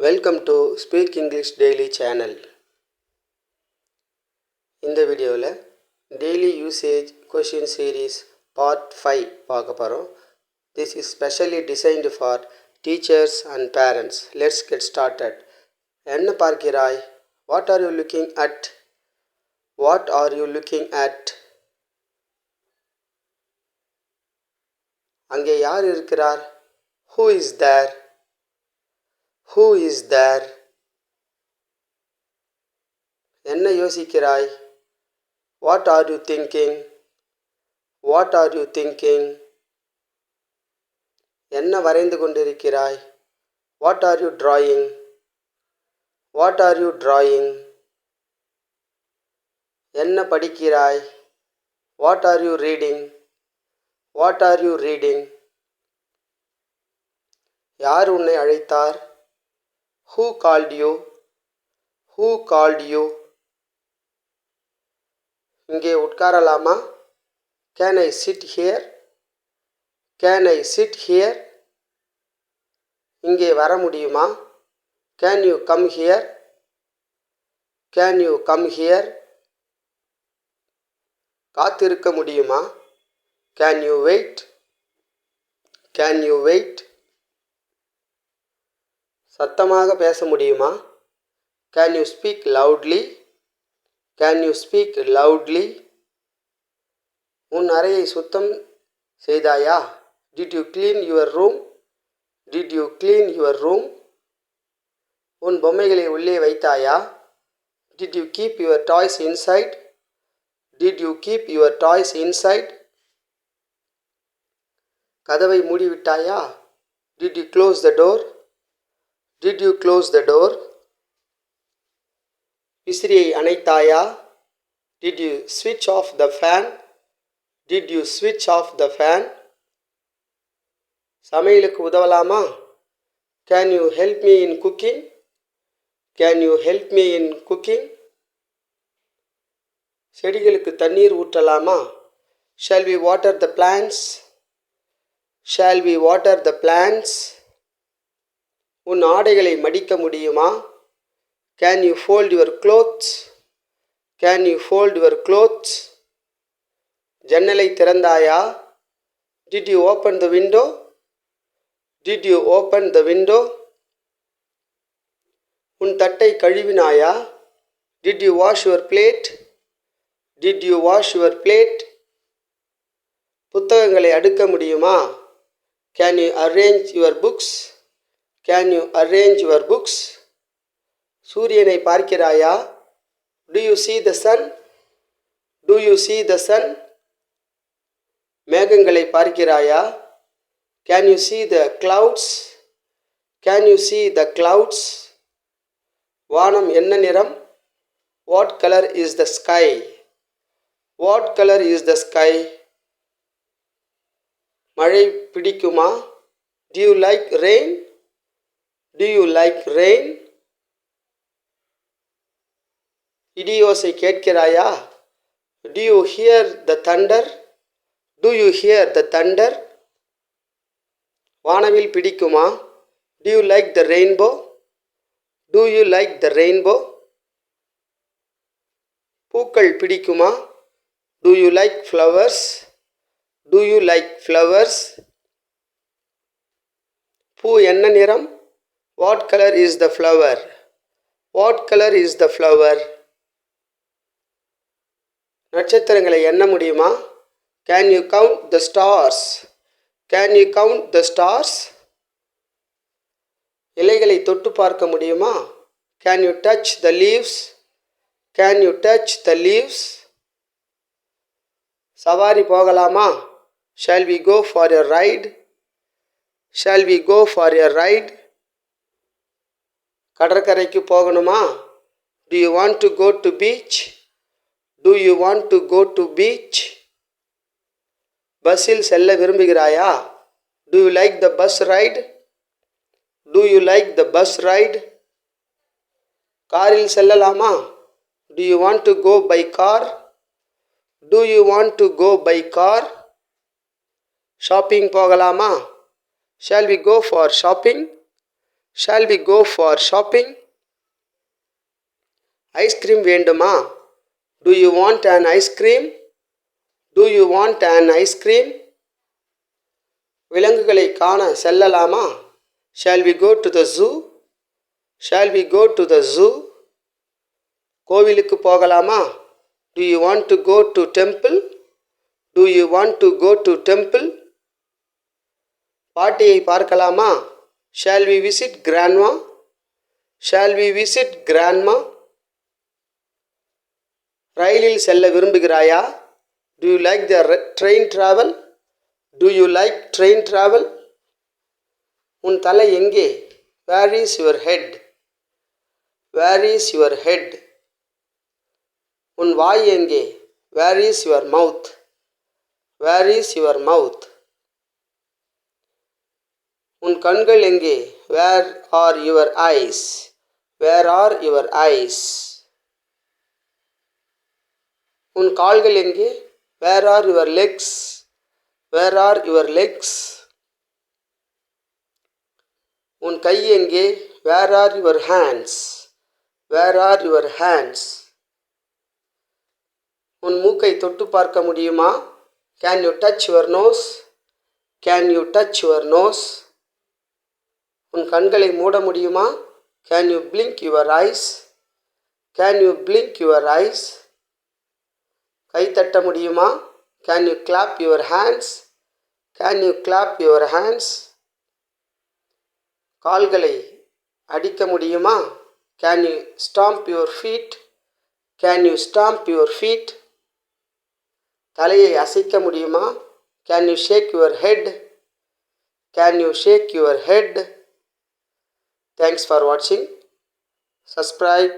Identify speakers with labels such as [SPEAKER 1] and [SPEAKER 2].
[SPEAKER 1] Welcome to speak English daily channel. இந்த வீடியோவில் daily usage question series part 5 பார்க்க போகிறோம். This is specially designed for teachers and parents. Let's get started. என்ன பார்க்கிறாய்? What are you looking at? What are you looking at? அங்கே யார் இருக்கிறார்? Who is there? Who is there? என்ன யோசிக்கிறாய்? What are you thinking? What are you thinking? என்ன வரைந்து கொண்டிருக்கிறாய்? What are you drawing? What are you drawing? என்ன படிக்கிறாய்? What are you reading? What are you reading? யார் உன்னை அழைத்தார்? Who called you? Who called you? இங்கே உட்காரலாமா? Can I sit here? Can I sit here? இங்கே வர முடியுமா? Can you come here? Can you come here? காத்திருக்க முடியுமா? Can you wait? Can you wait? சத்தமாக பேச முடியுமா? Can you speak loudly? Can you speak loudly? உன் அறையை சுத்தம் செய்தாயா? Did you clean your room? Did you clean your room? உன் பொம்மைகளை உள்ளே வைத்தாயா? Did you keep your toys inside? Did you keep your toys inside? கதவை மூடிவிட்டாயா? Did you close the door? Did you close the door? விசிறியை அணைத்தாயா? Did you switch off the fan? Did you switch off the fan? சமையலுக்கு உதவலாமா? Can you help me in cooking? Can you help me in cooking? செடிகளுக்கு தண்ணீர் ஊற்றலாமா? Shall we water the plants? Shall we water the plants? உன் ஆடைகளை மடிக்க முடியுமா? Can you fold your clothes? Can you fold your clothes? ஜன்னலை திறந்தாயா? Did you open the window? Did you open the window? உன் தட்டை கழுவினாயா? Did you wash your plate? Did you wash your plate? புத்தகங்களை அடுக்க முடியுமா? Can you arrange your books? Can you arrange your books? சூரியனை பார்க்கிறாயா? Do you see the sun? Do you see the sun? மேகங்களை பார்க்கிறாயா? Can you see the clouds? Can you see the clouds? வானம் என்ன நிறம்? What color is the sky? What color is the sky? மழை பிடிக்குமா? Do you like rain? Do you like rain? இடியோசை கேட்கிறாயா? Do you hear the thunder? Do you hear the thunder? வானவில் பிடிக்குமா? Do you like the rainbow? Do you like the rainbow? பூக்கள் பிடிக்குமா? Do you like flowers? Do you like flowers? பூ என்ன நிறம்? What color is the flower? What color is the flower? நட்சத்திரங்களை எண்ண முடியுமா? Can you count the stars? Can you count the stars? இலைகளை தொட்டு பார்க்க முடியுமா? Can you touch the leaves? Can you touch the leaves? சவாரி போகலாமா? Shall we go for a ride? Shall we go for a ride? கடற்கரைக்கு போகணுமா? Do you want to go to beach? Do you want to go to beach? பஸ்ஸில் செல்ல விரும்புகிறாயா? Do you like the bus ride? Do you like the bus ride? காரில் செல்லலாமா? Do you want to go by car? Do you want to go by car? Shopping போகலாமா? Shall we go for shopping? Shall we go for shopping? Ice cream வேண்டுமா? Do you want an ice cream? Do you want an ice cream? விலங்குகளை காண செல்லலாமா? Shall we go to the zoo? Shall we go to the zoo? கோவிலுக்கு போகலாமா? Do you want to go to temple? Do you want to go to temple? பாட்டியை பார்க்கலாமா? Shall we visit grandma? Shall we visit grandma? ரயிலில் செல்ல விரும்புகிறாயா? Do you like the train travel? Do you like train travel? உன் தலை எங்கே? Where is your head? Where is your head? உன் வாய் எங்கே? Where is your mouth? Where is your mouth? உன் கண்கள் எங்கே? Where are your eyes? Where are your eyes? உன் கால்கள் எங்கே? Where are your legs? Where are your legs? உன் கை எங்கே? Where are your hands? Where are your hands? உன் மூக்கை தொட்டு பார்க்க முடியுமா? Can you touch your nose? Can you touch your nose? உன் கண்களை மூட முடியுமா? Can you blink your eyes? Can you blink your eyes? கை தட்ட முடியுமா? Can you clap your hands? Can you clap your hands? கால்களை அடிக்க முடியுமா? Can you stomp your feet? Can you stomp your feet? தலையை அசைக்க முடியுமா? Can you shake your head? Can you shake your head? Thanks for watching. Subscribe.